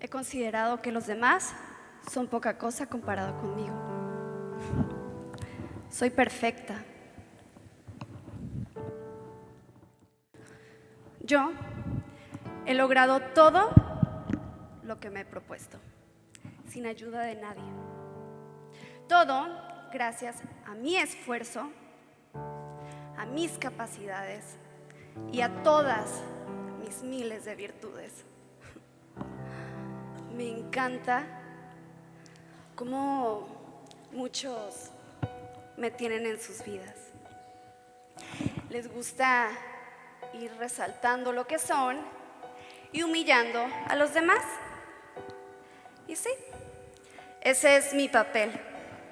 He considerado que los demás son poca cosa comparado conmigo. Soy perfecta. Yo he logrado todo lo que me he propuesto, sin ayuda de nadie. Todo gracias a mi esfuerzo, a mis capacidades y a todas mis miles de virtudes. Me encanta cómo muchos me tienen en sus vidas. Les gusta ir resaltando lo que son y humillando a los demás. Y sí, ese es mi papel.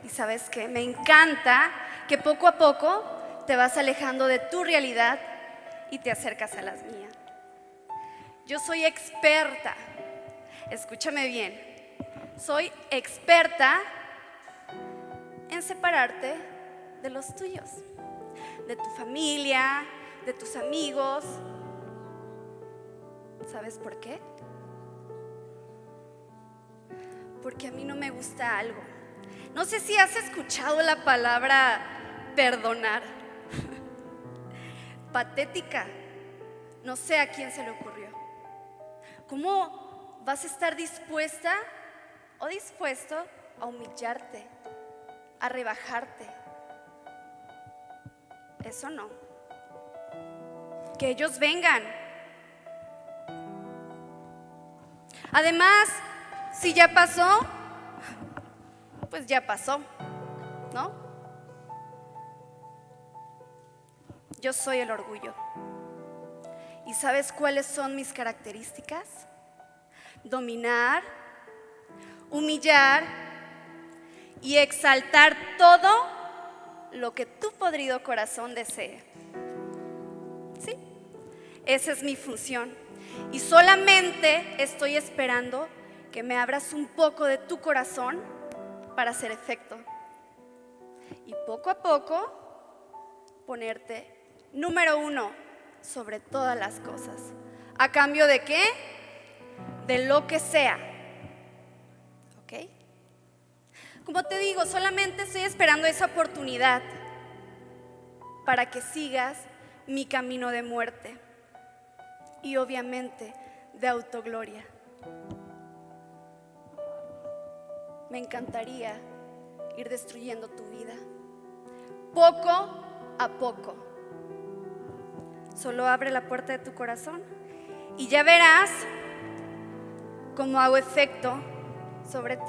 Y ¿sabes qué? Me encanta que poco a poco te vas alejando de tu realidad y te acercas a las mías. Yo soy experta, escúchame bien, soy experta en separarte de los tuyos, de tu familia, de tus amigos. ¿Sabes por qué? Porque a mí no me gusta algo. No sé si has escuchado la palabra perdonar. Patética. No sé a quién se le ocurrió. ¿Cómo vas a estar dispuesta o dispuesto a humillarte, a rebajarte? Eso no. Que ellos vengan. Además, si ya pasó, pues ya pasó, ¿no? Yo soy el orgullo. ¿Y sabes cuáles son mis características? Dominar, humillar y exaltar todo lo que tu podrido corazón desee. ¿Sí? Esa es mi función. Y solamente estoy esperando que me abras un poco de tu corazón para hacer efecto. Y poco a poco ponerte número 1 sobre todas las cosas. ¿A cambio de qué? De lo que sea. ¿Ok? Como te digo, solamente estoy esperando esa oportunidad para que sigas mi camino de muerte y obviamente de autogloria. Me encantaría ir destruyendo tu vida, poco a poco. Solo abre la puerta de tu corazón y ya verás cómo hago efecto sobre ti.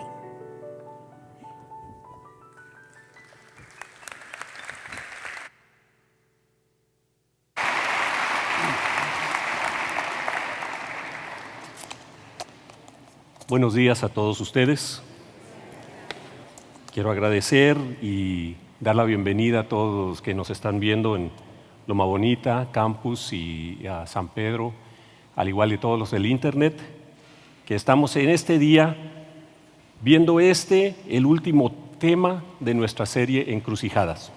Buenos días a todos ustedes. Quiero agradecer y dar la bienvenida a todos los que nos están viendo en Loma Bonita, Campus y a San Pedro, al igual que todos los del Internet, que estamos en este día viendo el último tema de nuestra serie Encrucijadas.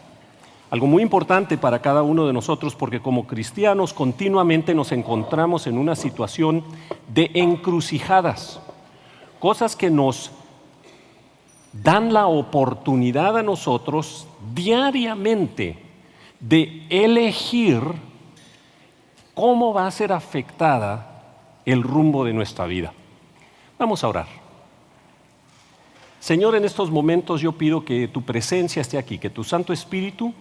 Algo muy importante para cada uno de nosotros porque como cristianos continuamente nos encontramos en una situación de encrucijadas, cosas que nos dan la oportunidad a nosotros diariamente de elegir cómo va a ser afectada el rumbo de nuestra vida. Vamos a orar. Señor, en estos momentos yo pido que tu presencia esté aquí, que tu Santo Espíritu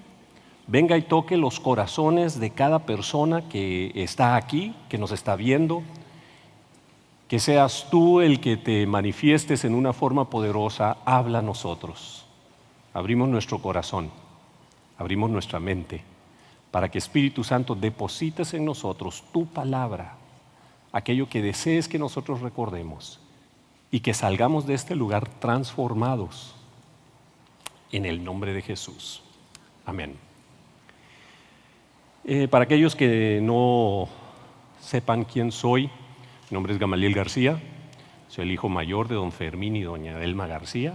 venga y toque los corazones de cada persona que está aquí, que nos está viendo, que seas tú el que te manifiestes en una forma poderosa. Habla a nosotros. Abrimos nuestro corazón, abrimos nuestra mente, para que Espíritu Santo deposites en nosotros tu palabra, aquello que desees que nosotros recordemos y que salgamos de este lugar transformados en el nombre de Jesús. Amén. Para aquellos que no sepan quién soy, mi nombre es Gamaliel García, soy el hijo mayor de don Fermín y doña Delma García,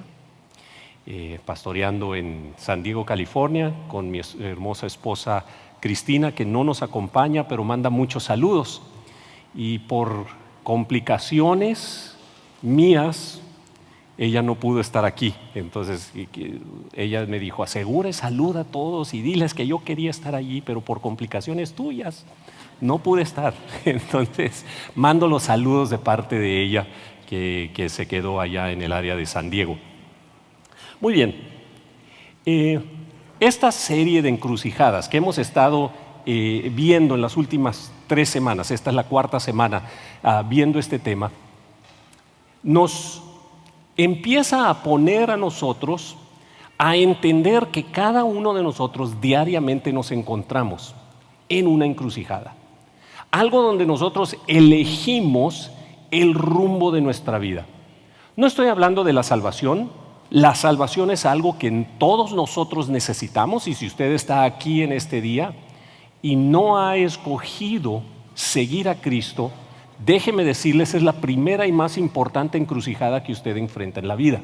pastoreando en San Diego, California, con mi hermosa esposa Cristina, que no nos acompaña, pero manda muchos saludos. Y por complicaciones mías, ella no pudo estar aquí. Entonces ella me dijo, asegure, saluda a todos y diles que yo quería estar allí, pero por complicaciones tuyas no pude estar. Entonces mando los saludos de parte de ella que se quedó allá en el área de San Diego. Muy bien, esta serie de encrucijadas que hemos estado viendo en las últimas 3 semanas, esta es la 4ª semana viendo este tema, nos empieza a poner a nosotros a entender que cada uno de nosotros diariamente nos encontramos en una encrucijada, algo donde nosotros elegimos el rumbo de nuestra vida. No estoy hablando de la salvación. La salvación es algo que todos nosotros necesitamos, y si usted está aquí en este día y no ha escogido seguir a Cristo, déjeme decirles, es la primera y más importante encrucijada que usted enfrenta en la vida,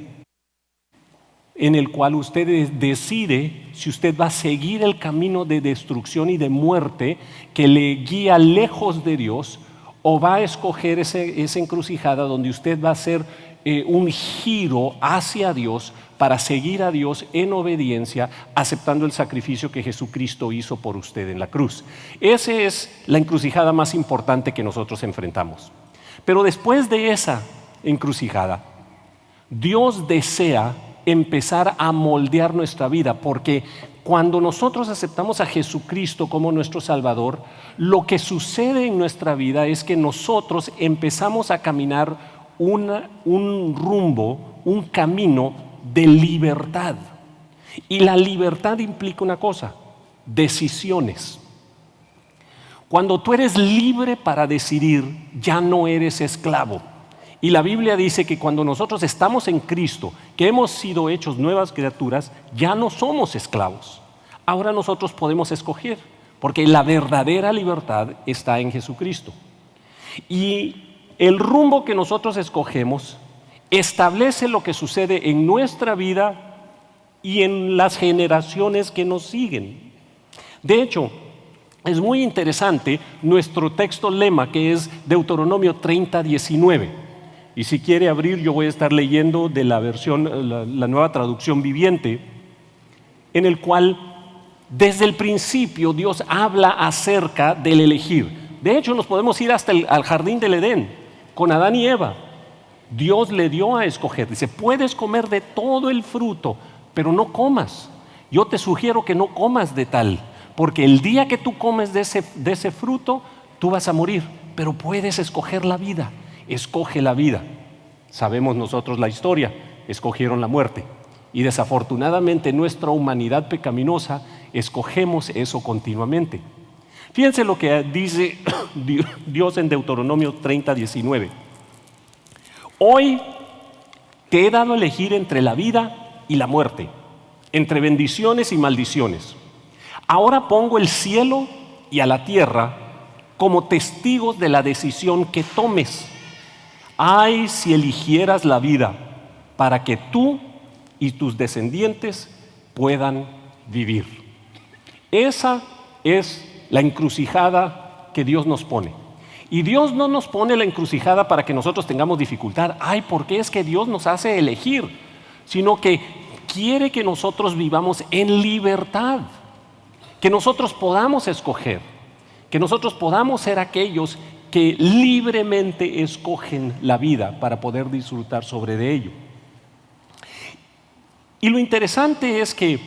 en el cual usted decide si usted va a seguir el camino de destrucción y de muerte que le guía lejos de Dios, o va a escoger esa encrucijada donde usted va a hacer un giro hacia Dios para seguir a Dios en obediencia, aceptando el sacrificio que Jesucristo hizo por usted en la cruz. Esa es la encrucijada más importante que nosotros enfrentamos. Pero después de esa encrucijada, Dios desea empezar a moldear nuestra vida, porque cuando nosotros aceptamos a Jesucristo como nuestro Salvador, lo que sucede en nuestra vida es que nosotros empezamos a caminar un rumbo, un camino de libertad. Y la libertad implica una cosa: decisiones. Cuando tú eres libre para decidir, ya no eres esclavo. Y la Biblia dice que cuando nosotros estamos en Cristo, que hemos sido hechos nuevas criaturas, ya no somos esclavos. Ahora nosotros podemos escoger, porque la verdadera libertad está en Jesucristo. Y el rumbo que nosotros escogemos establece lo que sucede en nuestra vida y en las generaciones que nos siguen. De hecho, es muy interesante nuestro texto lema, que es Deuteronomio 30:19. Y si quiere abrir, yo voy a estar leyendo de la versión, la nueva traducción viviente, en el cual desde el principio Dios habla acerca del elegir. De hecho, nos podemos ir hasta al jardín del Edén con Adán y Eva. Dios le dio a escoger. Dice, puedes comer de todo el fruto, pero no comas. Yo te sugiero que no comas de tal, porque el día que tú comes de ese fruto, tú vas a morir. Pero puedes escoger la vida. Escoge la vida. Sabemos nosotros la historia. Escogieron la muerte. Y desafortunadamente nuestra humanidad pecaminosa escogemos eso continuamente. Fíjense lo que dice Dios en Deuteronomio 30:19. Hoy te he dado a elegir entre la vida y la muerte, entre bendiciones y maldiciones. Ahora pongo el cielo y a la tierra como testigos de la decisión que tomes. Ay, si eligieras la vida para que tú y tus descendientes puedan vivir. Esa es la encrucijada que Dios nos pone. Y Dios no nos pone la encrucijada para que nosotros tengamos dificultad. Ay, porque es que Dios nos hace elegir, sino que quiere que nosotros vivamos en libertad, que nosotros podamos escoger, que nosotros podamos ser aquellos que libremente escogen la vida para poder disfrutar sobre de ello. Y lo interesante es que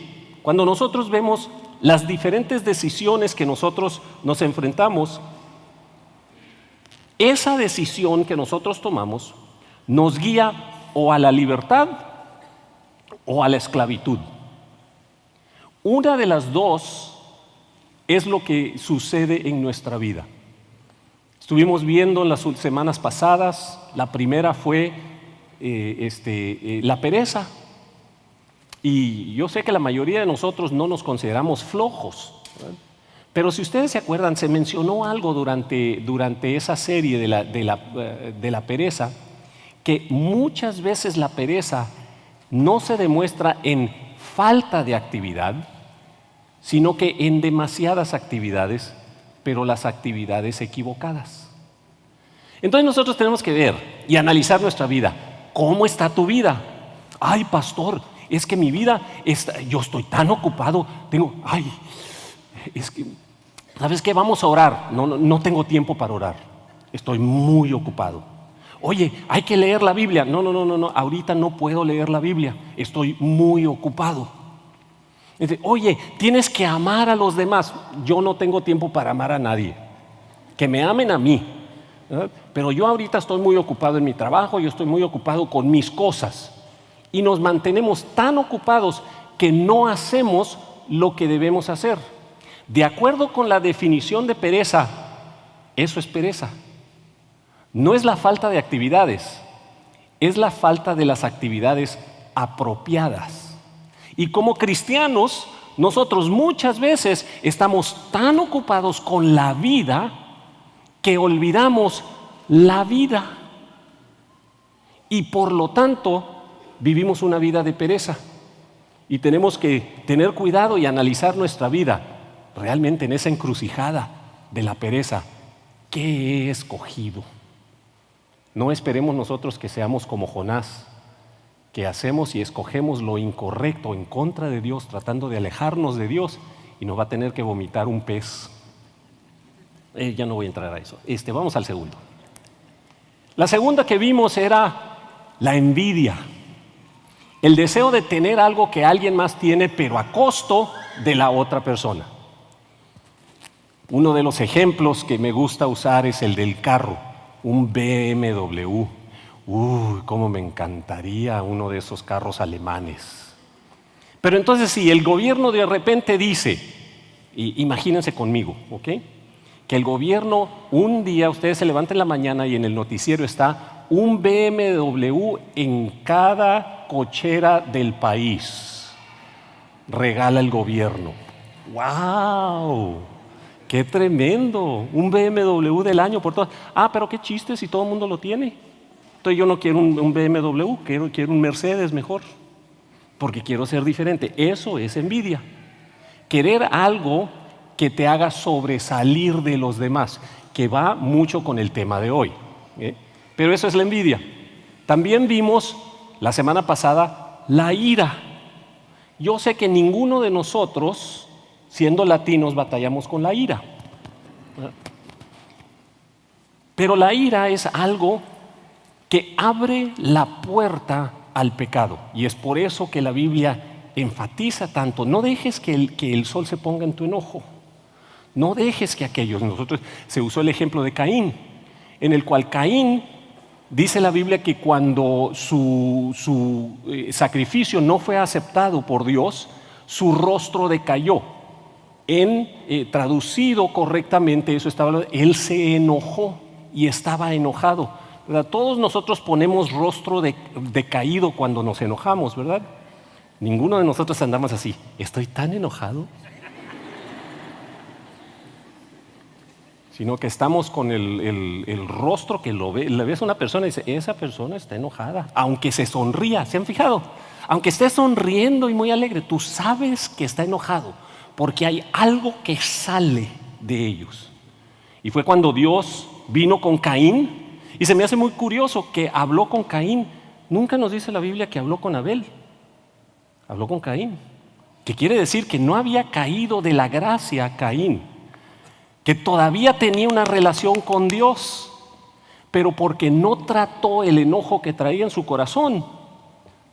cuando nosotros vemos las diferentes decisiones que nosotros nos enfrentamos, esa decisión que nosotros tomamos nos guía o a la libertad o a la esclavitud. Una de las dos es lo que sucede en nuestra vida. Estuvimos viendo en las semanas pasadas, la primera fue la pereza. Y yo sé que la mayoría de nosotros no nos consideramos flojos, ¿verdad? Pero si ustedes se acuerdan, se mencionó algo durante esa serie de la pereza, que muchas veces la pereza no se demuestra en falta de actividad, sino que en demasiadas actividades, pero las actividades equivocadas. Entonces nosotros tenemos que ver y analizar nuestra vida. ¿Cómo está tu vida? Ay, pastor, es que mi vida, yo estoy tan ocupado, es que, ¿sabes qué? Vamos a orar. No tengo tiempo para orar. Estoy muy ocupado. Oye, hay que leer la Biblia. No, ahorita no puedo leer la Biblia. Estoy muy ocupado. Oye, tienes que amar a los demás. Yo no tengo tiempo para amar a nadie. Que me amen a mí. ¿Verdad? Pero yo ahorita estoy muy ocupado en mi trabajo, yo estoy muy ocupado con mis cosas. Y nos mantenemos tan ocupados que no hacemos lo que debemos hacer. De acuerdo con la definición de pereza, eso es pereza. No es la falta de actividades, es la falta de las actividades apropiadas. Y como cristianos, nosotros muchas veces estamos tan ocupados con la vida que olvidamos la vida. Y por lo tanto, vivimos una vida de pereza. Y tenemos que tener cuidado y analizar nuestra vida realmente en esa encrucijada de la pereza. ¿Qué he escogido? No esperemos nosotros que seamos como Jonás, que hacemos y escogemos lo incorrecto en contra de Dios, tratando de alejarnos de Dios, y nos va a tener que vomitar un pez. Ya no voy a entrar a eso. Vamos al segundo. La segunda que vimos era la envidia. El deseo de tener algo que alguien más tiene, pero a costo de la otra persona. Uno de los ejemplos que me gusta usar es el del carro, un BMW. Cómo me encantaría uno de esos carros alemanes. Pero entonces si el gobierno de repente dice, imagínense conmigo, ¿ok? Que el gobierno un día, ustedes se levantan en la mañana y en el noticiero está un BMW en cada cochera del país. Regala el gobierno. ¡Wow! ¡Qué tremendo! Un BMW del año por todas. Pero qué chiste si todo el mundo lo tiene. Entonces yo no quiero un BMW, quiero un Mercedes mejor. Porque quiero ser diferente. Eso es envidia. Querer algo que te haga sobresalir de los demás, que va mucho con el tema de hoy. Pero eso es la envidia. También vimos la semana pasada la ira. Yo sé que ninguno de nosotros, siendo latinos, batallamos con la ira. Pero la ira es algo que abre la puerta al pecado. Y es por eso que la Biblia enfatiza tanto. No dejes que el sol se ponga en tu enojo. No dejes que se usó el ejemplo de Caín, en el cual Caín, dice la Biblia que cuando su sacrificio no fue aceptado por Dios, su rostro decayó. Traducido correctamente, él se enojó y estaba enojado. ¿Verdad? Todos nosotros ponemos rostro decaído cuando nos enojamos, ¿verdad? Ninguno de nosotros andamos así. Estoy tan enojado. Sino que estamos con el rostro que le ves a una persona y dice, esa persona está enojada, aunque se sonría. ¿Se han fijado? Aunque esté sonriendo y muy alegre, tú sabes que está enojado porque hay algo que sale de ellos. Y fue cuando Dios vino con Caín, y se me hace muy curioso que habló con Caín. Nunca nos dice la Biblia que habló con Abel. Habló con Caín, que quiere decir que no había caído de la gracia Caín, que todavía tenía una relación con Dios, pero porque no trató el enojo que traía en su corazón.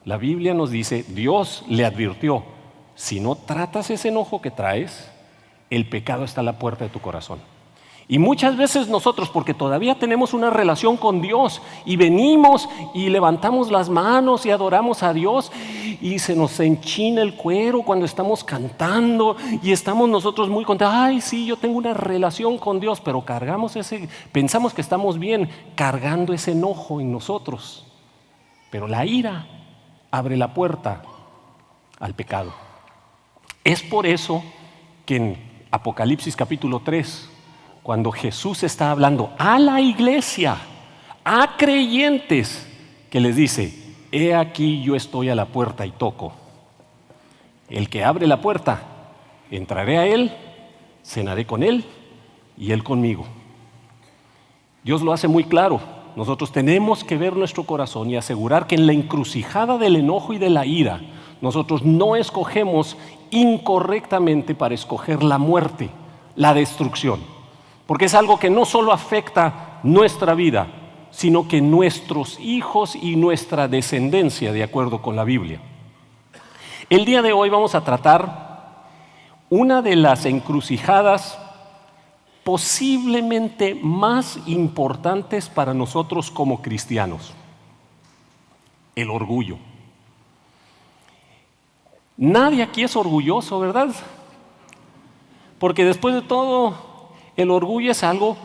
La Biblia nos dice, Dios le advirtió, si no tratas ese enojo que traes, el pecado está a la puerta de tu corazón. Y muchas veces nosotros, porque todavía tenemos una relación con Dios y venimos y levantamos las manos y adoramos a Dios y se nos enchina el cuero cuando estamos cantando y estamos nosotros muy contentos. Ay, sí, yo tengo una relación con Dios, pero pensamos que estamos bien cargando ese enojo en nosotros. Pero la ira abre la puerta al pecado. Es por eso que en Apocalipsis capítulo 3, cuando Jesús está hablando a la iglesia, a creyentes, que les dice, he aquí yo estoy a la puerta y toco. El que abre la puerta, entraré a él, cenaré con él y él conmigo. Dios lo hace muy claro. Nosotros tenemos que ver nuestro corazón y asegurar que en la encrucijada del enojo y de la ira, nosotros no escogemos incorrectamente para escoger la muerte, la destrucción. Porque es algo que no solo afecta nuestra vida, sino que nuestros hijos y nuestra descendencia, de acuerdo con la Biblia. El día de hoy vamos a tratar una de las encrucijadas posiblemente más importantes para nosotros como cristianos: el orgullo. Nadie aquí es orgulloso, ¿verdad? Porque después de todo, el orgullo es algo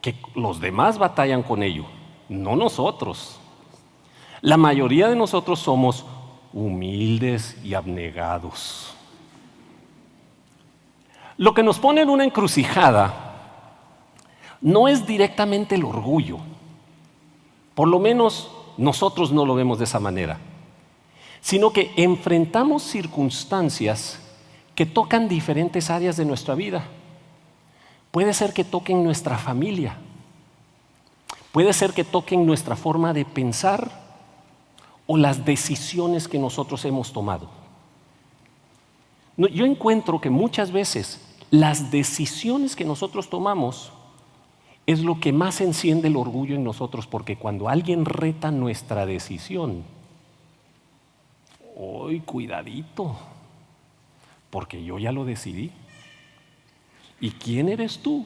que los demás batallan con ello, no nosotros. La mayoría de nosotros somos humildes y abnegados. Lo que nos pone en una encrucijada no es directamente el orgullo. Por lo menos nosotros no lo vemos de esa manera, sino que enfrentamos circunstancias que tocan diferentes áreas de nuestra vida. Puede ser que toquen nuestra familia, puede ser que toquen nuestra forma de pensar o las decisiones que nosotros hemos tomado. Yo encuentro que muchas veces las decisiones que nosotros tomamos es lo que más enciende el orgullo en nosotros, porque cuando alguien reta nuestra decisión, ¡ay, cuidadito! Porque yo ya lo decidí. ¿Y quién eres tú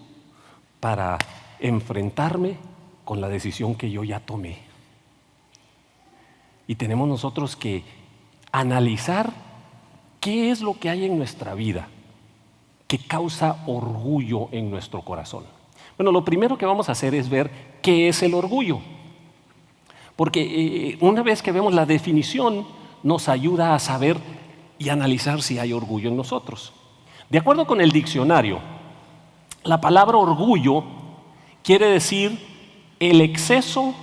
para enfrentarme con la decisión que yo ya tomé? Y tenemos nosotros que analizar qué es lo que hay en nuestra vida que causa orgullo en nuestro corazón. Bueno, lo primero que vamos a hacer es ver qué es el orgullo. Porque una vez que vemos la definición, nos ayuda a saber y analizar si hay orgullo en nosotros. De acuerdo con el diccionario, la palabra orgullo quiere decir el exceso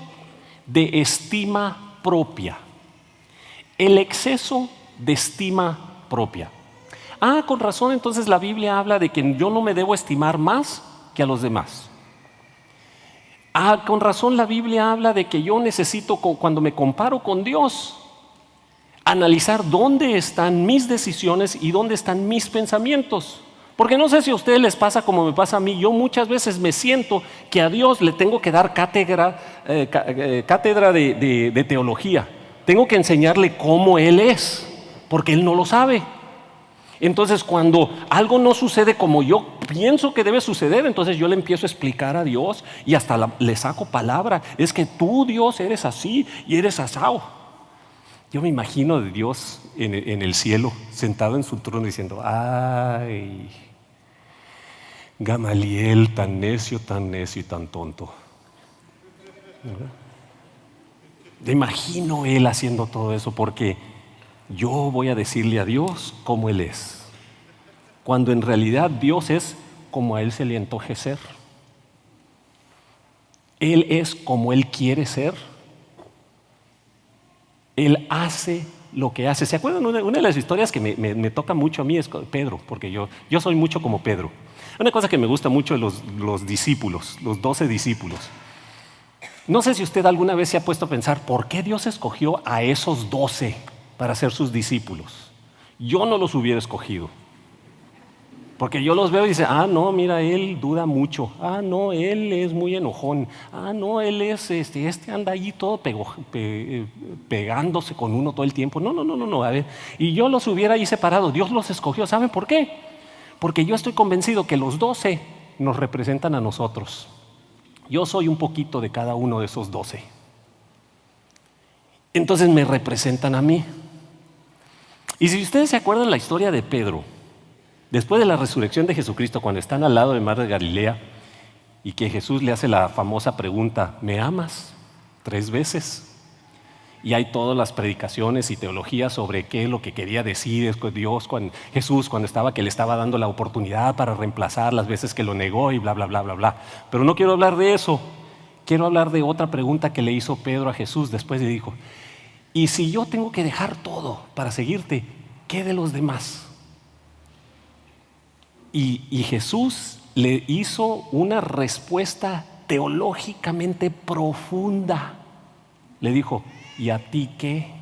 de estima propia. El exceso de estima propia. Con razón, entonces la Biblia habla de que yo no me debo estimar más que a los demás. Con razón la Biblia habla de que yo necesito, cuando me comparo con Dios, analizar dónde están mis decisiones y dónde están mis pensamientos. Porque no sé si a ustedes les pasa como me pasa a mí. Yo muchas veces me siento que a Dios le tengo que dar cátedra de teología. Tengo que enseñarle cómo Él es, porque Él no lo sabe. Entonces, cuando algo no sucede como yo pienso que debe suceder, entonces yo le empiezo a explicar a Dios y hasta le saco palabra. Es que tú, Dios, eres así y eres asao. Yo me imagino de Dios en el cielo, sentado en su trono diciendo: ay, Gamaliel, tan necio y tan tonto. ¿Verdad? Me imagino Él haciendo todo eso, porque yo voy a decirle a Dios cómo Él es, cuando en realidad Dios es como a Él se le antoje ser. Él es como Él quiere ser. Él hace lo que hace. ¿Se acuerdan? Una de las historias que me toca mucho a mí es Pedro, porque yo soy mucho como Pedro. Una cosa que me gusta mucho de los discípulos, los 12 discípulos. No sé si usted alguna vez se ha puesto a pensar por qué Dios escogió a esos 12 para ser sus discípulos. Yo no los hubiera escogido, porque yo los veo y dice: no, mira, él duda mucho. No, él es muy enojón. No, él es este anda allí todo pegándose con uno todo el tiempo. No, a ver. Y yo los hubiera ahí separado. Dios los escogió. ¿Saben por qué? Porque yo estoy convencido que los 12 nos representan a nosotros. Yo soy un poquito de cada uno de esos 12. Entonces me representan a mí. Y si ustedes se acuerdan la historia de Pedro, después de la resurrección de Jesucristo, cuando están al lado del mar de Galilea y que Jesús le hace la famosa pregunta: ¿me amas? 3 veces. Y hay todas las predicaciones y teologías sobre qué es lo que quería decir Dios Jesús cuando que le estaba dando la oportunidad para reemplazar las veces que lo negó y bla, bla, bla, bla, bla. Pero no quiero hablar de eso. Quiero hablar de otra pregunta que le hizo Pedro a Jesús. Después le dijo: ¿y si yo tengo que dejar todo para seguirte, qué de los demás? Y Jesús le hizo una respuesta teológicamente profunda. Le dijo, ¿y a ti qué?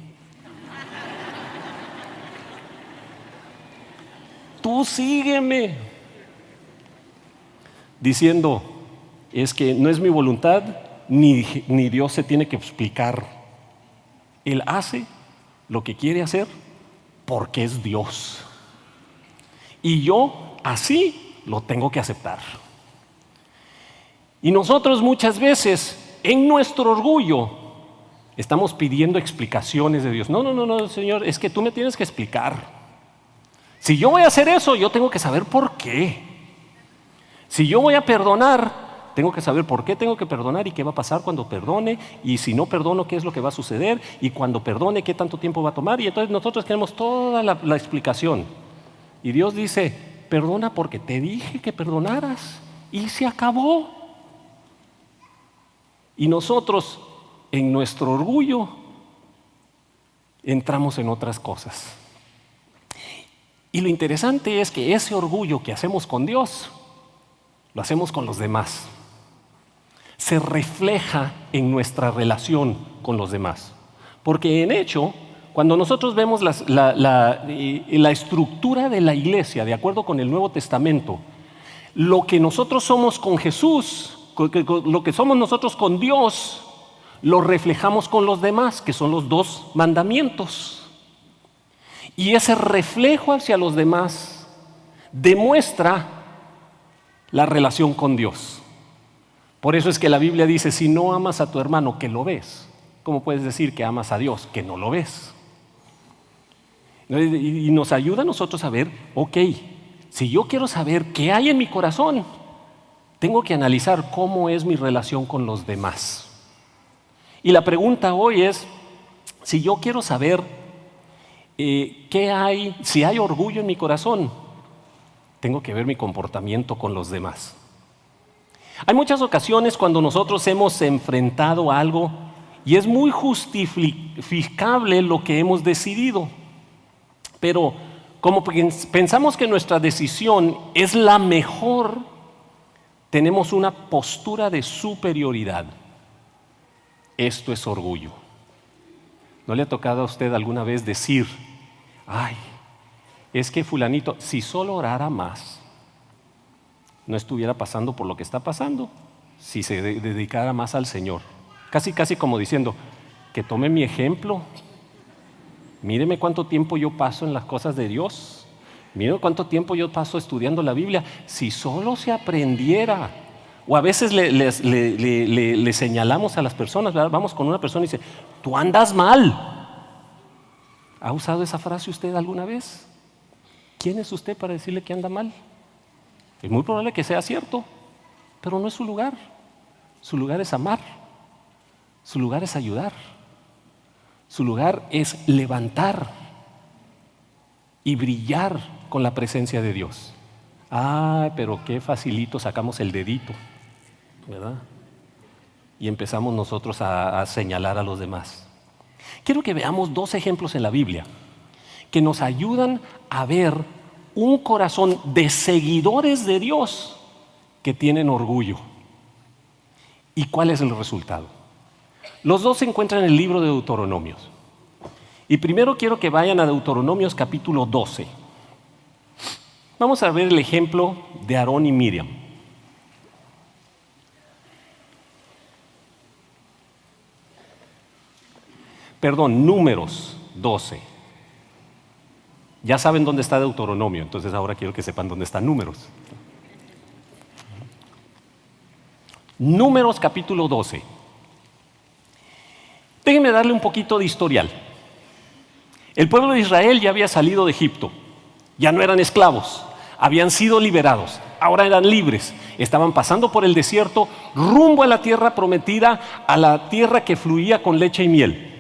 Tú sígueme. Diciendo, es que no es mi voluntad, ni Dios se tiene que explicar. Él hace lo que quiere hacer porque es Dios. Y yo así lo tengo que aceptar. Y nosotros muchas veces, en nuestro orgullo, estamos pidiendo explicaciones de Dios. No, Señor, es que tú me tienes que explicar. Si yo voy a hacer eso, yo tengo que saber por qué. Si yo voy a perdonar, tengo que saber por qué tengo que perdonar y qué va a pasar cuando perdone. Y si no perdono, qué es lo que va a suceder. Y cuando perdone, qué tanto tiempo va a tomar. Y entonces nosotros queremos toda la explicación. Y Dios dice, perdona porque te dije que perdonaras. Y se acabó. Y nosotros, en nuestro orgullo, entramos en otras cosas. Y lo interesante es que ese orgullo que hacemos con Dios, lo hacemos con los demás. Se refleja en nuestra relación con los demás. Porque en hecho, cuando nosotros vemos la estructura de la iglesia, de acuerdo con el Nuevo Testamento, lo que nosotros somos con Jesús, lo que somos nosotros con Dios, lo reflejamos con los demás, que son los 2 mandamientos. Y ese reflejo hacia los demás demuestra la relación con Dios. Por eso es que la Biblia dice, si no amas a tu hermano que lo ves, ¿cómo puedes decir que amas a Dios que no lo ves? Y nos ayuda a nosotros a ver, ok, si yo quiero saber qué hay en mi corazón, tengo que analizar cómo es mi relación con los demás. Y la pregunta hoy es, si yo quiero saber qué hay, si hay orgullo en mi corazón, tengo que ver mi comportamiento con los demás. Hay muchas ocasiones cuando nosotros hemos enfrentado algo y es muy justificable lo que hemos decidido, pero como pensamos que nuestra decisión es la mejor, tenemos una postura de superioridad. Esto es orgullo. ¿No le ha tocado a usted alguna vez decir, ay, es que fulanito, si solo orara más, no estuviera pasando por lo que está pasando, si se dedicara más al Señor? Casi como diciendo, que tome mi ejemplo, míreme cuánto tiempo yo paso en las cosas de Dios, míreme cuánto tiempo yo paso estudiando la Biblia, si solo se aprendiera. O a veces le señalamos a las personas, ¿verdad? Vamos con una persona y dice, tú andas mal. ¿Ha usado esa frase usted alguna vez? ¿Quién es usted para decirle que anda mal? Es muy probable que sea cierto, pero no es su lugar. Su lugar es amar. Su lugar es ayudar. Su lugar es levantar y brillar con la presencia de Dios. Ah, pero qué facilito sacamos el dedito, ¿verdad? Y empezamos nosotros a señalar a los demás. Quiero que veamos 2 ejemplos en la Biblia que nos ayudan a ver un corazón de seguidores de Dios que tienen orgullo. ¿Y cuál es el resultado? Los 2 se encuentran en el libro de Deuteronomios. Y primero quiero que vayan a Deuteronomios capítulo 12. Vamos a ver el ejemplo de Aarón y Miriam. Perdón, Números 12. Ya saben dónde está Deuteronomio, entonces ahora quiero que sepan dónde está Números. Números capítulo 12. Déjenme darle un poquito de historial. El pueblo de Israel ya había salido de Egipto, ya no eran esclavos, habían sido liberados, ahora eran libres, estaban pasando por el desierto rumbo a la tierra prometida, a la tierra que fluía con leche y miel.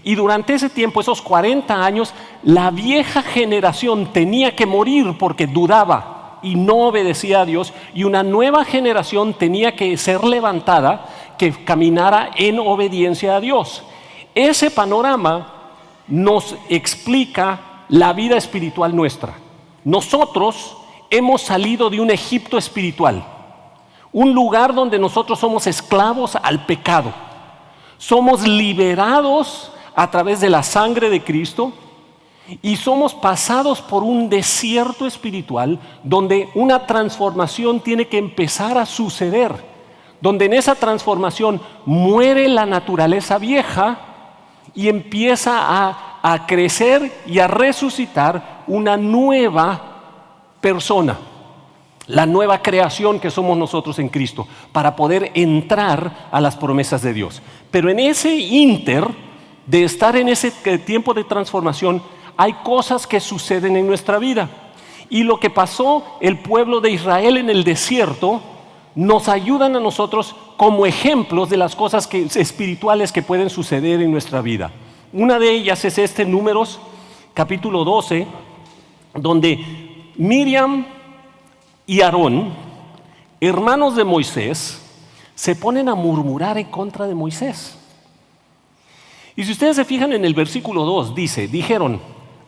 Y durante ese tiempo, esos 40 años, la vieja generación tenía que morir porque dudaba y no obedecía a Dios, y una nueva generación tenía que ser levantada que caminara en obediencia a Dios. Ese panorama nos explica la vida espiritual nuestra. Nosotros hemos salido de un Egipto espiritual, Un lugar donde nosotros somos esclavos al pecado. Somos liberados a través de la sangre de Cristo y somos pasados por un desierto espiritual donde una transformación tiene que empezar a suceder, donde en esa transformación muere la naturaleza vieja y empieza a crecer y a resucitar una nueva persona, la nueva creación que somos nosotros en Cristo, para poder entrar a las promesas de Dios. Pero en ese ínter de estar en ese tiempo de transformación, hay cosas que suceden en nuestra vida. Y lo que pasó el pueblo de Israel en el desierto nos ayudan a nosotros como ejemplos de las cosas espirituales que pueden suceder en nuestra vida. Una de ellas es Números capítulo 12, donde Miriam y Aarón, hermanos de Moisés, se ponen a murmurar en contra de Moisés. Y si ustedes se fijan en el versículo 2, dijeron,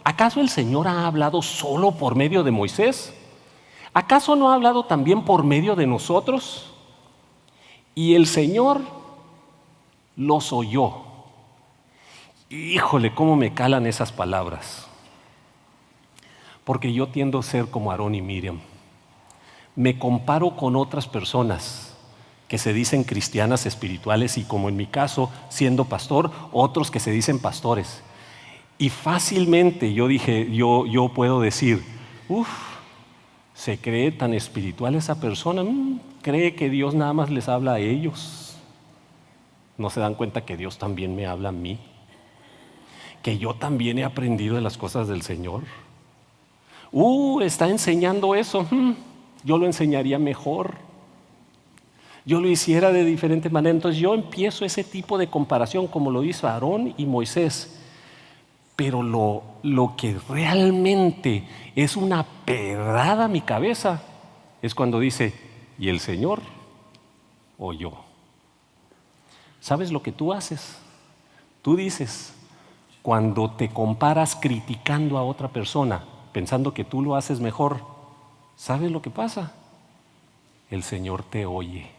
¿acaso el Señor ha hablado solo por medio de Moisés? ¿Acaso no ha hablado también por medio de nosotros? Y el Señor los oyó. Híjole, cómo me calan esas palabras. Porque yo tiendo a ser como Aarón y Miriam. Me comparo con otras personas que se dicen cristianas espirituales y, como en mi caso, siendo pastor, otros que se dicen pastores. Y fácilmente yo puedo decir, se cree tan espiritual esa persona, cree que Dios nada más les habla a ellos. No se dan cuenta que Dios también me habla a mí, que yo también he aprendido de las cosas del Señor. Está enseñando eso, yo lo enseñaría mejor. Yo lo hiciera de diferente manera. Entonces yo empiezo ese tipo de comparación como lo hizo Aarón y Moisés. Pero lo que realmente es una pedrada a mi cabeza es cuando dice, ¿y el Señor oyó? ¿Sabes lo que tú haces? Tú dices, cuando te comparas criticando a otra persona, pensando que tú lo haces mejor, ¿sabes lo que pasa? El Señor te oye.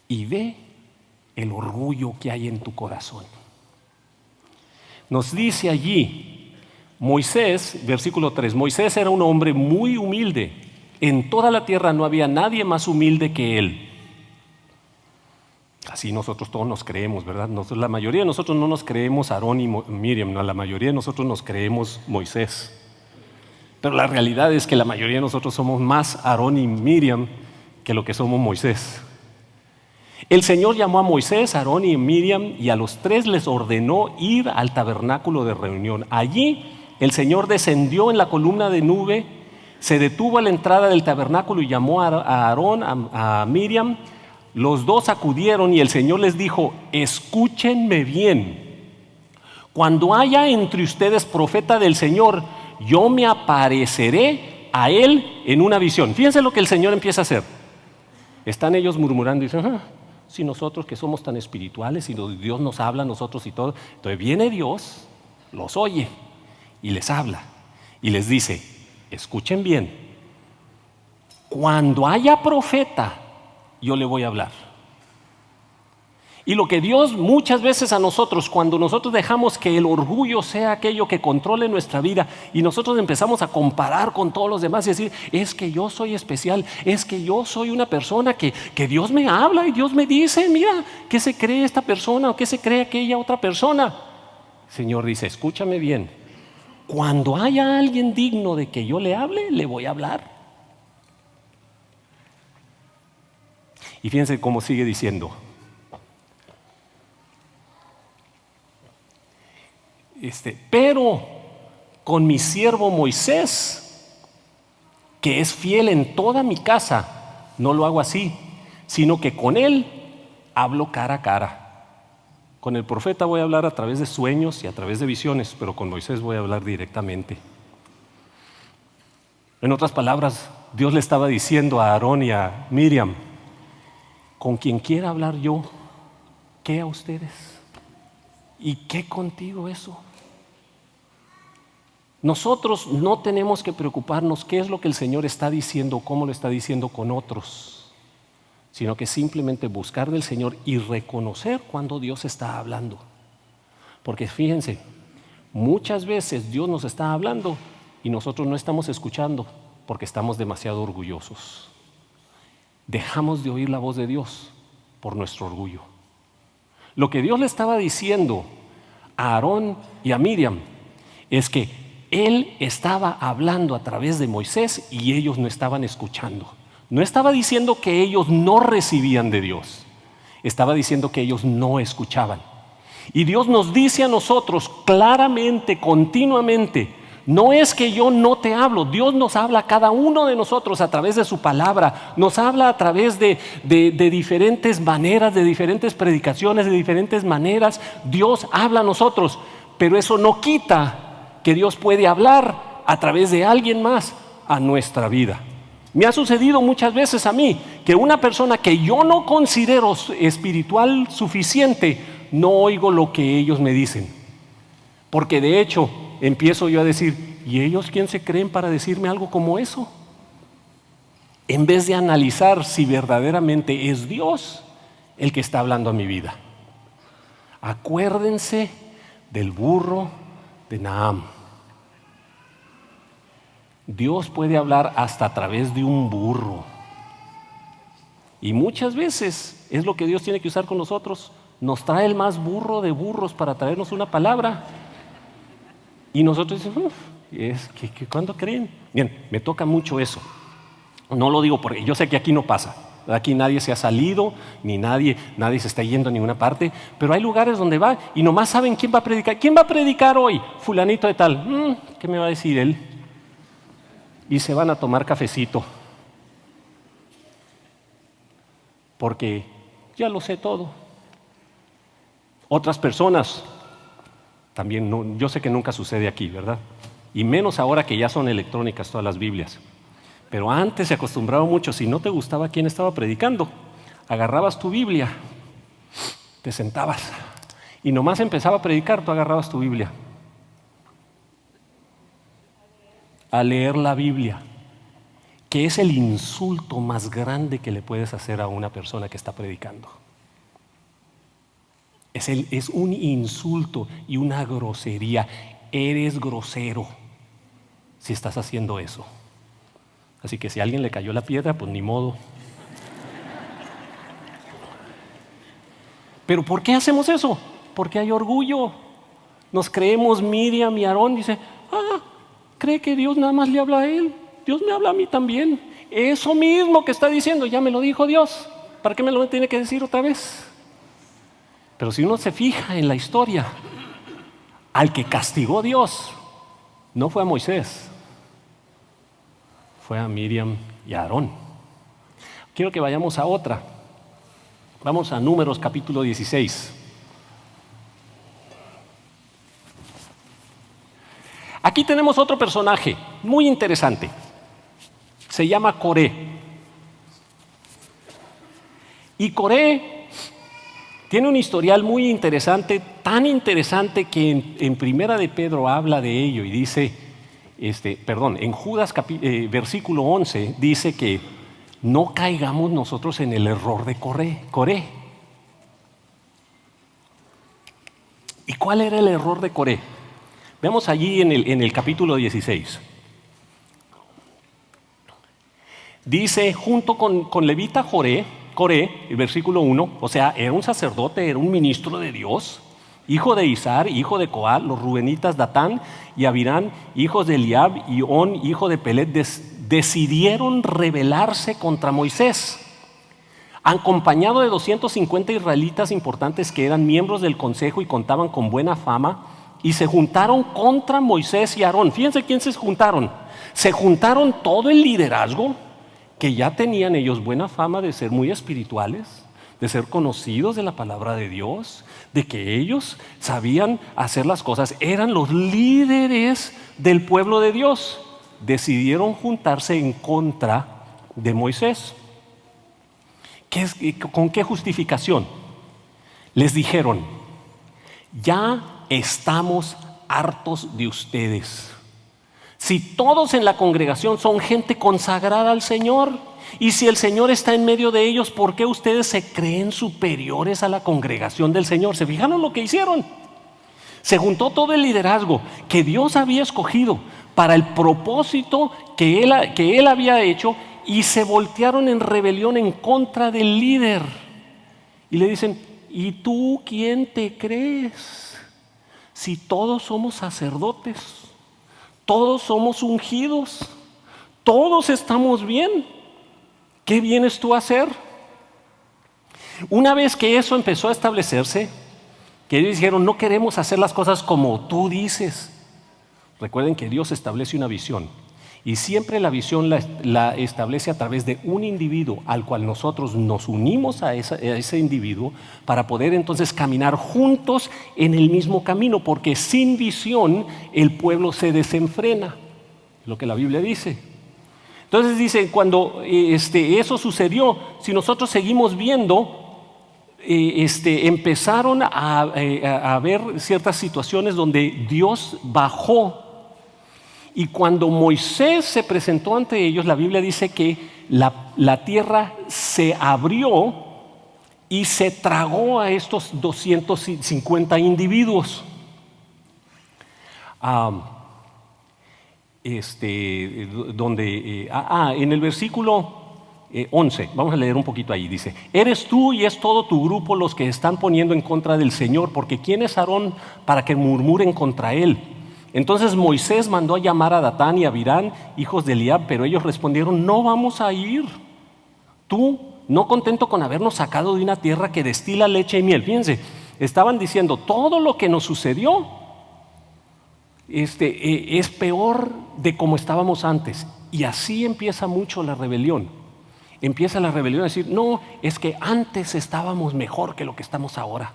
Y ve el orgullo que hay en tu corazón. Nos dice allí Moisés, versículo 3, Moisés era un hombre muy humilde. En toda la tierra no había nadie más humilde que él. Así nosotros todos nos creemos, ¿verdad? La mayoría de nosotros no nos creemos Aarón y Miriam, no, la mayoría de nosotros nos creemos Moisés. Pero la realidad es que la mayoría de nosotros somos más Aarón y Miriam que lo que somos Moisés. El Señor llamó a Moisés, Aarón y Miriam y a los tres les ordenó ir al tabernáculo de reunión. Allí el Señor descendió en la columna de nube, se detuvo a la entrada del tabernáculo y llamó a Aarón, a Miriam. Los dos acudieron y el Señor les dijo, escúchenme bien. Cuando haya entre ustedes profeta del Señor, yo me apareceré a él en una visión. Fíjense lo que el Señor empieza a hacer. Están ellos murmurando y dicen, si nosotros que somos tan espirituales y Dios nos habla a nosotros y todo. Entonces viene Dios, los oye y les habla y les dice, escuchen bien, cuando haya profeta, yo le voy a hablar. Y lo que Dios muchas veces a nosotros, cuando nosotros dejamos que el orgullo sea aquello que controle nuestra vida y nosotros empezamos a comparar con todos los demás y decir, es que yo soy especial, es que yo soy una persona que Dios me habla y Dios me dice, mira, ¿qué se cree esta persona o qué se cree aquella otra persona? El Señor dice, escúchame bien, cuando haya alguien digno de que yo le hable, le voy a hablar. Y fíjense cómo sigue diciendo. Pero con mi siervo Moisés, que es fiel en toda mi casa, no lo hago así, sino que con él hablo cara a cara. Con el profeta voy a hablar a través de sueños y a través de visiones, pero con Moisés voy a hablar directamente. En otras palabras, Dios le estaba diciendo a Aarón y a Miriam, con quien quiera hablar yo, ¿qué a ustedes? ¿Y qué contigo eso? Nosotros no tenemos que preocuparnos qué es lo que el Señor está diciendo, cómo lo está diciendo con otros, sino que simplemente buscar del Señor y reconocer cuando Dios está hablando. Porque fíjense, muchas veces Dios nos está hablando y nosotros no estamos escuchando porque estamos demasiado orgullosos. Dejamos de oír la voz de Dios por nuestro orgullo. Lo que Dios le estaba diciendo a Aarón y a Miriam es que Él estaba hablando a través de Moisés y ellos no estaban escuchando. No estaba diciendo que ellos no recibían de Dios, estaba diciendo que ellos no escuchaban. Y Dios nos dice a nosotros claramente, continuamente, no es que yo no te hablo, Dios nos habla a cada uno de nosotros a través de su palabra, nos habla a través de diferentes maneras, de diferentes predicaciones, de diferentes maneras. Dios habla a nosotros, pero eso no quita que Dios puede hablar a través de alguien más a nuestra vida. Me ha sucedido muchas veces a mí que una persona que yo no considero espiritual suficiente, no oigo lo que ellos me dicen, porque de hecho empiezo yo a decir, ¿y ellos quién se creen para decirme algo como eso? En vez de analizar si verdaderamente es Dios el que está hablando a mi vida. Acuérdense del burro de Naam. Dios puede hablar hasta a través de un burro. Y muchas veces es lo que Dios tiene que usar con nosotros. Nos trae el más burro de burros para traernos una palabra. Y nosotros decimos, ¿cuándo creen? Bien, me toca mucho eso. No lo digo porque yo sé que aquí no pasa. Aquí nadie se ha salido, ni nadie se está yendo a ninguna parte. Pero hay lugares donde va y nomás saben quién va a predicar. ¿Quién va a predicar hoy? Fulanito de tal. ¿Qué me va a decir él? Y se van a tomar cafecito. Porque ya lo sé todo. Otras personas también, no, yo sé que nunca sucede aquí, ¿verdad? Y menos ahora que ya son electrónicas todas las Biblias. Pero antes se acostumbraba mucho, si no te gustaba quién estaba predicando, agarrabas tu Biblia, te sentabas y nomás empezaba a predicar, tú agarrabas tu Biblia. A leer la Biblia, que es el insulto más grande que le puedes hacer a una persona que está predicando. Es un insulto y una grosería. Eres grosero si estás haciendo eso. Así que si a alguien le cayó la piedra, pues ni modo. ¿Pero por qué hacemos eso? Porque hay orgullo. Nos creemos Miriam y Aarón. Dice, cree que Dios nada más le habla a él. Dios me habla a mí también. Eso mismo que está diciendo, ya me lo dijo Dios. ¿Para qué me lo tiene que decir otra vez? Pero si uno se fija en la historia, al que castigó Dios no fue a Moisés, fue a Miriam y a Aarón. Quiero que vayamos a otra. Vamos a Números capítulo 16. Aquí tenemos otro personaje muy interesante. Se llama Coré. Y Coré tiene un historial muy interesante, tan interesante que en Primera de Pedro habla de ello y dice, en Judas versículo 11 dice que no caigamos nosotros en el error de Coré. ¿Y cuál era el error de Coré? Veamos allí en el capítulo 16. Dice, junto con levita Coré, el versículo 1, o sea, era un sacerdote, era un ministro de Dios, hijo de Izar, hijo de Coat, los rubenitas Datán y Abirán, hijos de Eliab y On, hijo de Pelet, decidieron rebelarse contra Moisés, acompañado de 250 israelitas importantes que eran miembros del consejo y contaban con buena fama, y se juntaron contra Moisés y Aarón. Fíjense quién se juntaron. Se juntaron todo el liderazgo, que ya tenían ellos buena fama de ser muy espirituales, de ser conocidos de la palabra de Dios, de que ellos sabían hacer las cosas, eran los líderes del pueblo de Dios. Decidieron juntarse en contra de Moisés. ¿Con qué justificación? Les dijeron, ya estamos hartos de ustedes. Si todos en la congregación son gente consagrada al Señor, y si el Señor está en medio de ellos, ¿por qué ustedes se creen superiores a la congregación del Señor? ¿Se fijaron lo que hicieron? Se juntó todo el liderazgo que Dios había escogido para el propósito que él había hecho, y se voltearon en rebelión en contra del líder. Y le dicen: ¿y tú quién te crees? Si todos somos sacerdotes, todos somos ungidos, todos estamos bien, ¿qué vienes tú a hacer? Una vez que eso empezó a establecerse, que ellos dijeron: no queremos hacer las cosas como tú dices. Recuerden que Dios establece una visión, y siempre la visión la establece a través de un individuo al cual nosotros nos unimos a ese individuo para poder entonces caminar juntos en el mismo camino, porque sin visión el pueblo se desenfrena, lo que la Biblia dice. Entonces dice, cuando eso sucedió, si nosotros seguimos viendo, empezaron a ver ciertas situaciones donde Dios bajó. Y cuando Moisés se presentó ante ellos, la Biblia dice que la tierra se abrió y se tragó a estos 250 individuos. En el versículo 11, vamos a leer un poquito ahí, dice: eres tú y es todo tu grupo los que están poniendo en contra del Señor, porque ¿quién es Aarón para que murmuren contra él? Entonces Moisés mandó a llamar a Datán y a Abirán, hijos de Eliab, pero ellos respondieron: no vamos a ir. Tú, no contento con habernos sacado de una tierra que destila leche y miel. Fíjense, estaban diciendo: todo lo que nos sucedió es peor de como estábamos antes. Y así empieza mucho la rebelión. Empieza la rebelión a decir: no, es que antes estábamos mejor que lo que estamos ahora.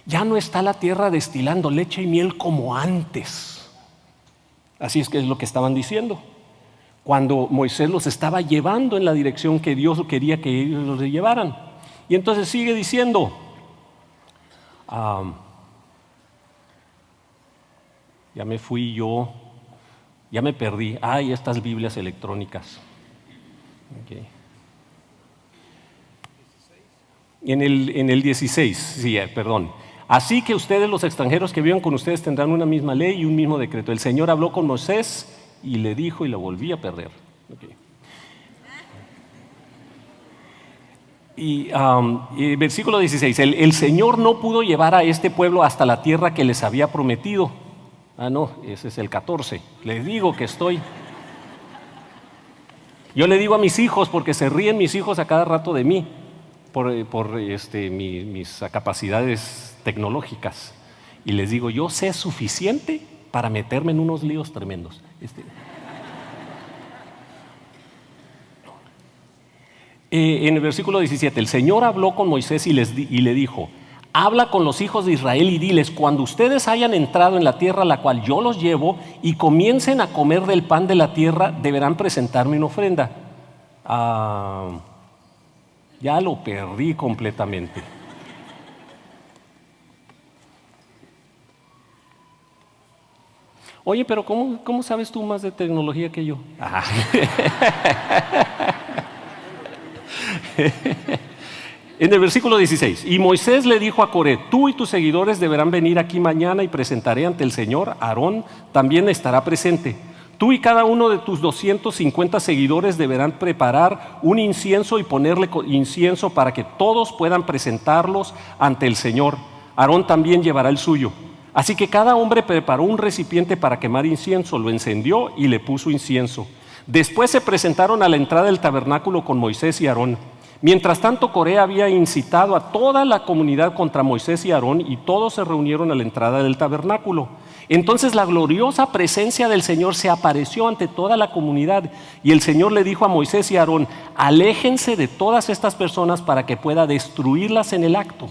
Ya no está la tierra destilando leche y miel como antes. Así es que es lo que estaban diciendo cuando Moisés los estaba llevando en la dirección que Dios quería que ellos los llevaran. Y entonces sigue diciendo, ya me fui yo, ya me perdí. Ay, estas Biblias electrónicas. Okay. En el 16, sí, perdón. Así que ustedes, los extranjeros que vivan con ustedes, tendrán una misma ley y un mismo decreto. El Señor habló con Moisés y le dijo, y lo volví a perder. Okay. Y versículo 16, el Señor no pudo llevar a este pueblo hasta la tierra que les había prometido. No, ese es el 14. Les digo que estoy. Yo le digo a mis hijos, porque se ríen mis hijos a cada rato de mí, por mis capacidades tecnológicas. Y les digo, yo sé suficiente para meterme en unos líos tremendos. En el versículo 17, el Señor habló con Moisés y le dijo: habla con los hijos de Israel y diles: cuando ustedes hayan entrado en la tierra a la cual yo los llevo y comiencen a comer del pan de la tierra, deberán presentarme una ofrenda. Ya lo perdí completamente. Oye, pero ¿cómo sabes tú más de tecnología que yo? En el versículo 16, y Moisés le dijo a Coré: tú y tus seguidores deberán venir aquí mañana y presentaré ante el Señor. Aarón también estará presente. Tú y cada uno de tus 250 seguidores deberán preparar un incienso y ponerle incienso para que todos puedan presentarlos ante el Señor. Aarón también llevará el suyo. Así que cada hombre preparó un recipiente para quemar incienso, lo encendió y le puso incienso. Después se presentaron a la entrada del tabernáculo con Moisés y Aarón. Mientras tanto, Coré había incitado a toda la comunidad contra Moisés y Aarón, y todos se reunieron a la entrada del tabernáculo. Entonces la gloriosa presencia del Señor se apareció ante toda la comunidad, y el Señor le dijo a Moisés y a Aarón: aléjense de todas estas personas para que pueda destruirlas en el acto.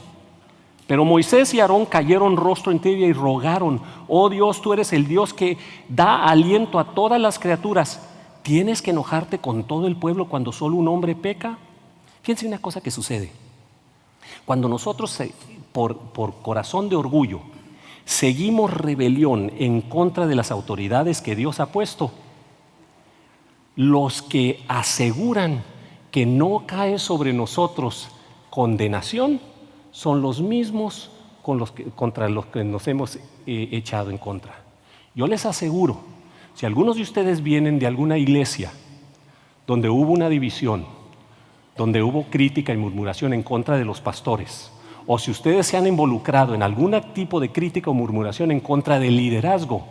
Pero Moisés y Aarón cayeron rostro en tierra y rogaron: oh Dios, tú eres el Dios que da aliento a todas las criaturas. ¿Tienes que enojarte con todo el pueblo cuando solo un hombre peca? Fíjense una cosa que sucede. Cuando nosotros, por corazón de orgullo, seguimos rebelión en contra de las autoridades que Dios ha puesto, los que aseguran que no cae sobre nosotros condenación son los mismos contra los que nos hemos echado en contra. Yo les aseguro, si algunos de ustedes vienen de alguna iglesia donde hubo una división, donde hubo crítica y murmuración en contra de los pastores, o si ustedes se han involucrado en algún tipo de crítica o murmuración en contra del liderazgo,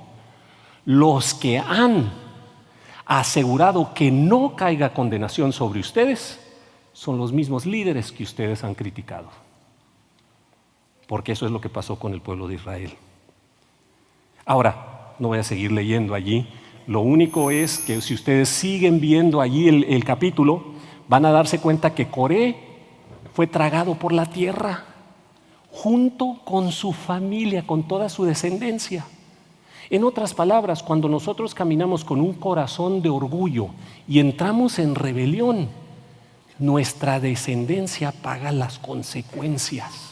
los que han asegurado que no caiga condenación sobre ustedes son los mismos líderes que ustedes han criticado. Porque eso es lo que pasó con el pueblo de Israel. Ahora, no voy a seguir leyendo allí. Lo único es que si ustedes siguen viendo allí el capítulo, van a darse cuenta que Coré fue tragado por la tierra junto con su familia, con toda su descendencia. En otras palabras, cuando nosotros caminamos con un corazón de orgullo y entramos en rebelión, nuestra descendencia paga las consecuencias.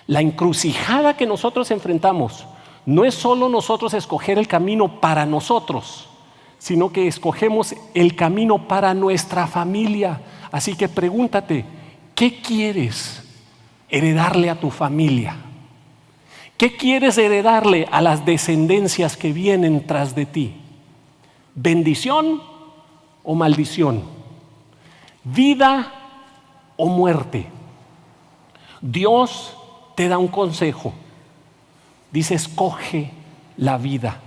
La encrucijada que nosotros enfrentamos no es solo nosotros escoger el camino para nosotros, sino que escogemos el camino para nuestra familia. Así que pregúntate, ¿qué quieres heredarle a tu familia? ¿Qué quieres heredarle a las descendencias que vienen tras de ti? ¿Bendición o maldición? ¿Vida o muerte? Dios te da un consejo. Dice, escoge la vida.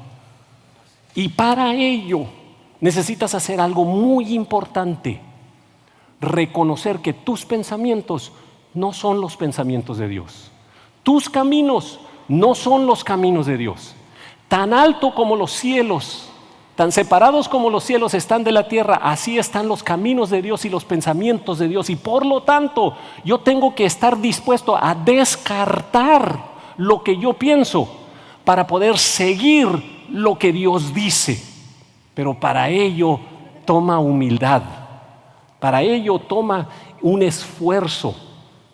Y para ello necesitas hacer algo muy importante. Reconocer que tus pensamientos no son los pensamientos de Dios. Tus caminos no son los caminos de Dios. Tan alto como los cielos, tan separados como los cielos están de la tierra, así están los caminos de Dios y los pensamientos de Dios. Y por lo tanto, yo tengo que estar dispuesto a descartar lo que yo pienso para poder seguir lo que Dios dice. Pero para ello toma humildad, para ello toma un esfuerzo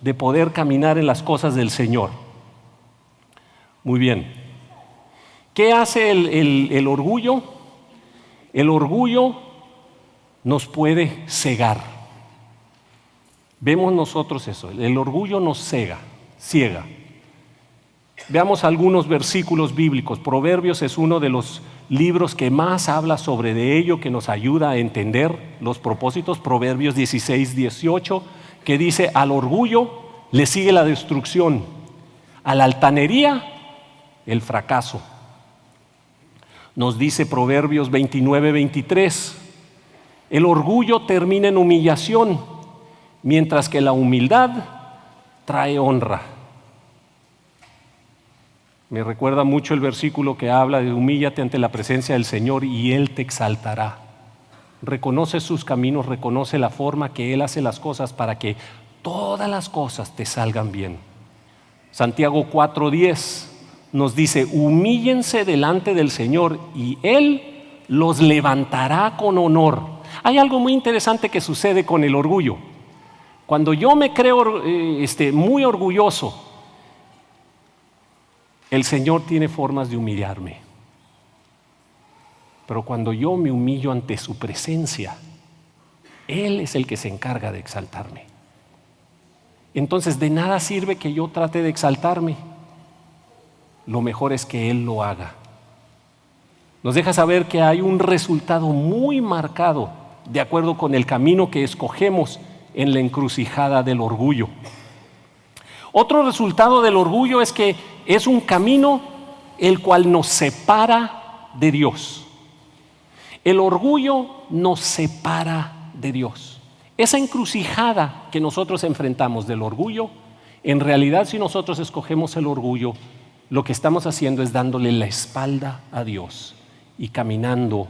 de poder caminar en las cosas del Señor. Muy bien. ¿Qué hace el orgullo? El orgullo nos puede cegar. Vemos nosotros eso. El orgullo nos ciega. Veamos algunos versículos bíblicos. Proverbios es uno de los libros que más habla sobre de ello, que nos ayuda a entender los propósitos. Proverbios 16, 18, que dice, al orgullo le sigue la destrucción, a la altanería el fracaso. Nos dice Proverbios 29, 23, el orgullo termina en humillación, mientras que la humildad trae honra. Me recuerda mucho el versículo que habla de humíllate ante la presencia del Señor y Él te exaltará. Reconoce sus caminos, reconoce la forma que Él hace las cosas para que todas las cosas te salgan bien. Santiago 4:10 nos dice, humíllense delante del Señor y Él los levantará con honor. Hay algo muy interesante que sucede con el orgullo. Cuando yo me creo muy orgulloso, el Señor tiene formas de humillarme. Pero cuando yo me humillo ante su presencia, Él es el que se encarga de exaltarme. Entonces, de nada sirve que yo trate de exaltarme. Lo mejor es que Él lo haga. Nos deja saber que hay un resultado muy marcado de acuerdo con el camino que escogemos en la encrucijada del orgullo. Otro resultado del orgullo es que es un camino el cual nos separa de Dios. El orgullo nos separa de Dios. Esa encrucijada que nosotros enfrentamos del orgullo, en realidad si nosotros escogemos el orgullo, lo que estamos haciendo es dándole la espalda a Dios y caminando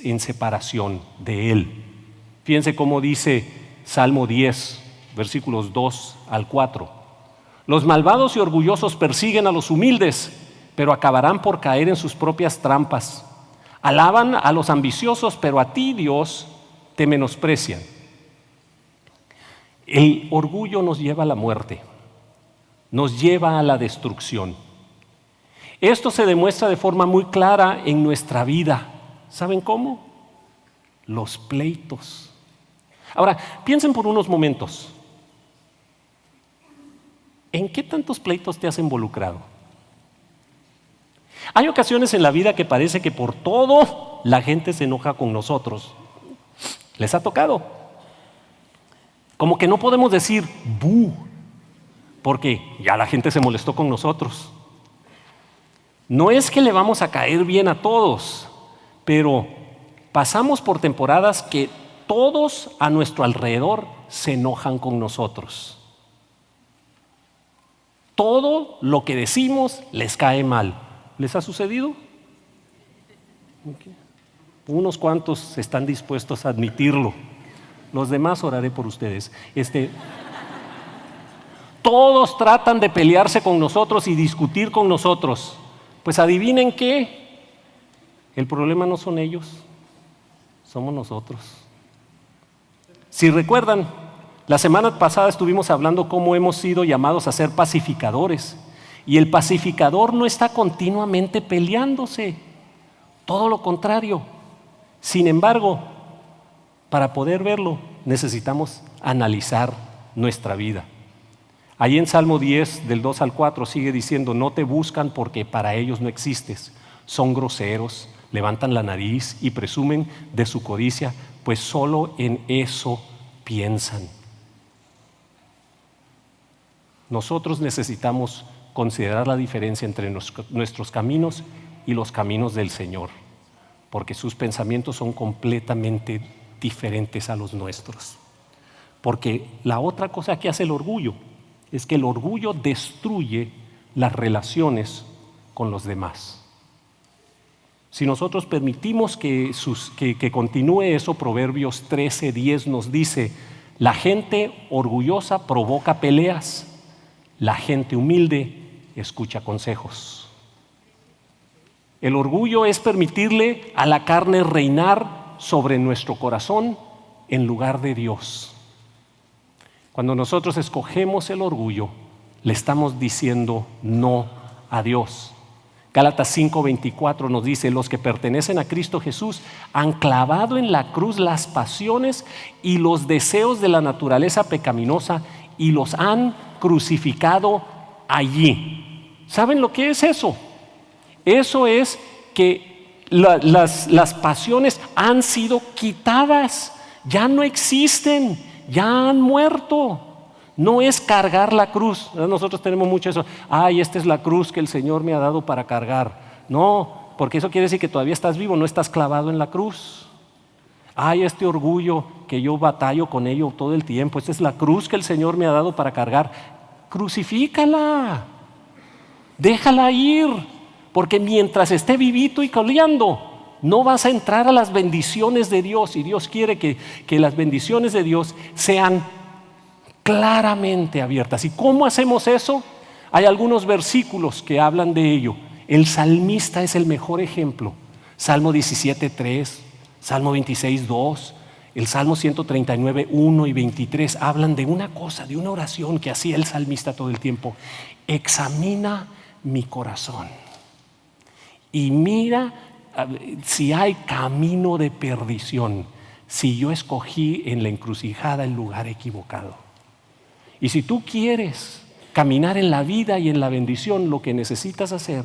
en separación de Él. Fíjense cómo dice Salmo 10, versículos 2 al 4. Los malvados y orgullosos persiguen a los humildes, pero acabarán por caer en sus propias trampas. Alaban a los ambiciosos, pero a ti, Dios, te menosprecian. El orgullo nos lleva a la muerte, nos lleva a la destrucción. Esto se demuestra de forma muy clara en nuestra vida. ¿Saben cómo? Los pleitos. Ahora, piensen por unos momentos. ¿En qué tantos pleitos te has involucrado? Hay ocasiones en la vida que parece que por todo la gente se enoja con nosotros. ¿Les ha tocado? Como que no podemos decir "bu", porque ya la gente se molestó con nosotros. No es que le vamos a caer bien a todos, pero pasamos por temporadas que todos a nuestro alrededor se enojan con nosotros. Todo lo que decimos les cae mal. ¿Les ha sucedido? Okay. Unos cuantos están dispuestos a admitirlo. Los demás oraré por ustedes. Todos tratan de pelearse con nosotros y discutir con nosotros. Pues adivinen qué. El problema no son ellos, somos nosotros. Si recuerdan, la semana pasada estuvimos hablando cómo hemos sido llamados a ser pacificadores. Y el pacificador no está continuamente peleándose, todo lo contrario. Sin embargo, para poder verlo, necesitamos analizar nuestra vida. Ahí en Salmo 10, del 2 al 4, sigue diciendo: no te buscan porque para ellos no existes. Son groseros, levantan la nariz y presumen de su codicia, pues solo en eso piensan. Nosotros necesitamos considerar la diferencia entre nuestros caminos y los caminos del Señor, porque sus pensamientos son completamente diferentes a los nuestros. Porque la otra cosa que hace el orgullo es que el orgullo destruye las relaciones con los demás. Si nosotros permitimos que continúe eso, Proverbios 13:10 nos dice: la gente orgullosa provoca peleas, la gente humilde escucha consejos. El orgullo es permitirle a la carne reinar sobre nuestro corazón en lugar de Dios. Cuando nosotros escogemos el orgullo, le estamos diciendo no a Dios. Gálatas 5:24 nos dice: los que pertenecen a Cristo Jesús han clavado en la cruz las pasiones y los deseos de la naturaleza pecaminosa y los han crucificado allí. ¿Saben lo que es eso? Eso es que las pasiones han sido quitadas, ya no existen, ya han muerto. No es cargar la cruz. Nosotros tenemos mucho eso. Ay, esta es la cruz que el Señor me ha dado para cargar. No, porque eso quiere decir que todavía estás vivo, no estás clavado en la cruz. Ay, este orgullo que yo batallo con ello todo el tiempo, esta es la cruz que el Señor me ha dado para cargar. Crucifícala, déjala ir, porque mientras esté vivito y coleando, no vas a entrar a las bendiciones de Dios. Y Dios quiere que las bendiciones de Dios sean claramente abiertas. ¿Y cómo hacemos eso? Hay algunos versículos que hablan de ello. El salmista es el mejor ejemplo. Salmo 17:3, Salmo 26:2, el Salmo 139:1 y 23 hablan de una cosa, de una oración que hacía el salmista todo el tiempo. Examina mi corazón y mira si hay camino de perdición, si yo escogí en la encrucijada el lugar equivocado. Y si tú quieres caminar en la vida y en la bendición, lo que necesitas hacer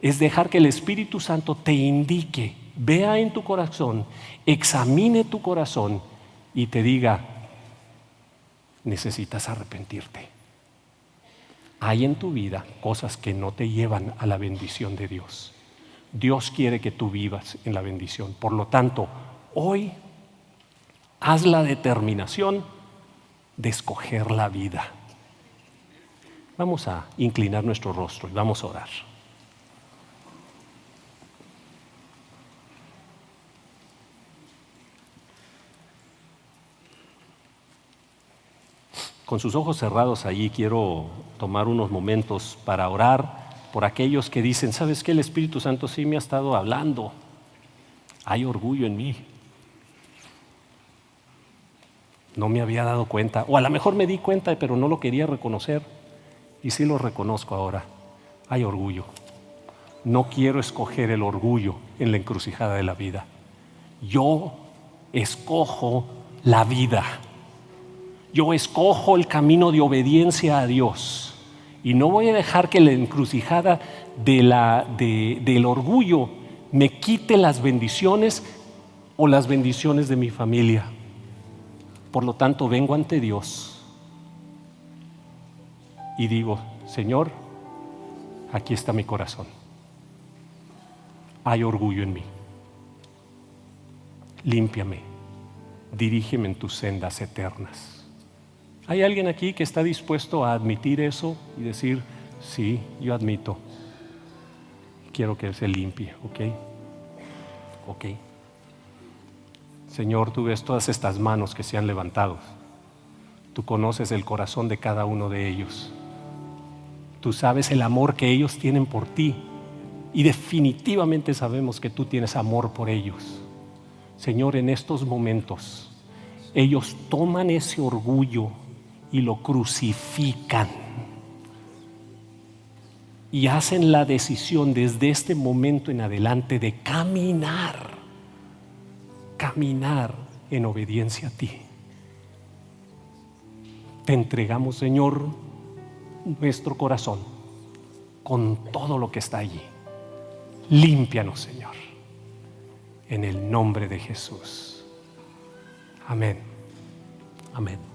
es dejar que el Espíritu Santo te indique, vea en tu corazón, examine tu corazón y te diga: necesitas arrepentirte. Hay en tu vida cosas que no te llevan a la bendición de Dios. Dios quiere que tú vivas en la bendición. Por lo tanto, hoy haz la determinación de escoger la vida. Vamos a inclinar nuestro rostro y vamos a orar. Con sus ojos cerrados allí quiero tomar unos momentos para orar por aquellos que dicen: ¿sabes qué? El Espíritu Santo sí me ha estado hablando. Hay orgullo en mí. No me había dado cuenta, o a lo mejor me di cuenta pero no lo quería reconocer, y sí lo reconozco ahora. Hay orgullo. no quiero escoger el orgullo en la encrucijada de la vida. Yo escojo la vida. Yo escojo el camino de obediencia a Dios. Y no voy a dejar que la encrucijada del orgullo me quite las bendiciones o las bendiciones de mi familia. Por lo tanto, vengo ante Dios y digo: Señor, aquí está mi corazón. Hay orgullo en mí. Límpiame, dirígeme en tus sendas eternas. ¿Hay alguien aquí que está dispuesto a admitir eso y decir: sí, yo admito, quiero que se limpie? Ok. Señor, tú ves todas estas manos que se han levantado. Tú conoces el corazón de cada uno de ellos. Tú sabes el amor que ellos tienen por ti, y definitivamente sabemos que tú tienes amor por ellos. Señor, en estos momentos ellos toman ese orgullo y lo crucifican y hacen la decisión desde este momento en adelante de caminar en obediencia a ti. Te entregamos, Señor, nuestro corazón con todo lo que está allí. Límpianos, Señor, en el nombre de Jesús. Amén. Amén.